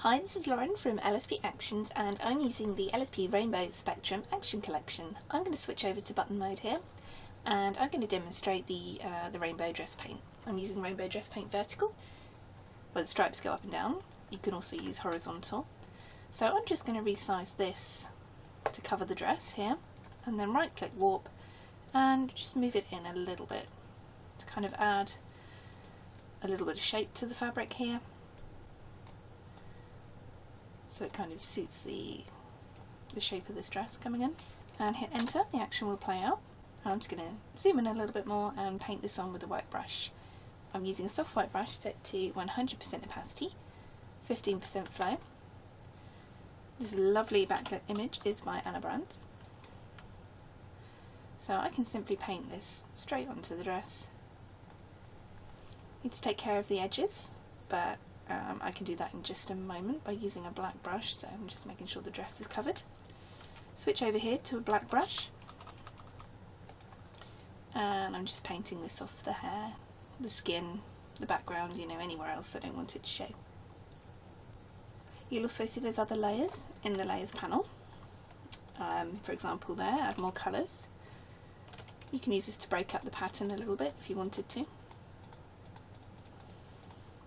Hi, this is Lauren from LSP Actions and I'm using the LSP Rainbow Spectrum Action Collection. I'm going to switch over to button mode here and I'm going to demonstrate the rainbow dress paint. I'm using rainbow dress paint vertical, where the stripes go up and down. You can also use horizontal. So I'm just going to resize this to cover the dress here and then right click warp and just move it in a little bit to kind of add a little bit of shape to the fabric here. So it kind of suits the shape of this dress coming in. And hit enter, the action will play out. I'm just going to zoom in a little bit more and paint this on with a white brush. I'm using a soft white brush set to 100% opacity, 15% flow. This lovely backlit image is by Anna Brand. So I can simply paint this straight onto the dress. Need to take care of the edges, but I can do that in just a moment by using a black brush, so I'm just making sure the dress is covered. Switch over here to a black brush and I'm just painting this off the hair, the skin, the background, anywhere else I don't want it to show. You'll also see there's other layers in the layers panel. For example there, add more colours. You can use this to break up the pattern a little bit if you wanted to.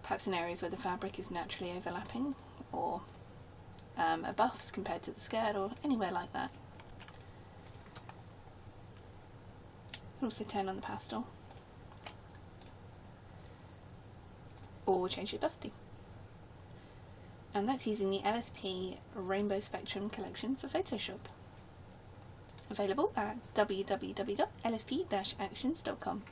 Perhaps in areas where the fabric is naturally overlapping, or a bust compared to the skirt, or anywhere like that. You can also turn on the pastel, or change it dusty. And that's using the LSP Rainbow Spectrum collection for Photoshop. Available at www.lsp-actions.com.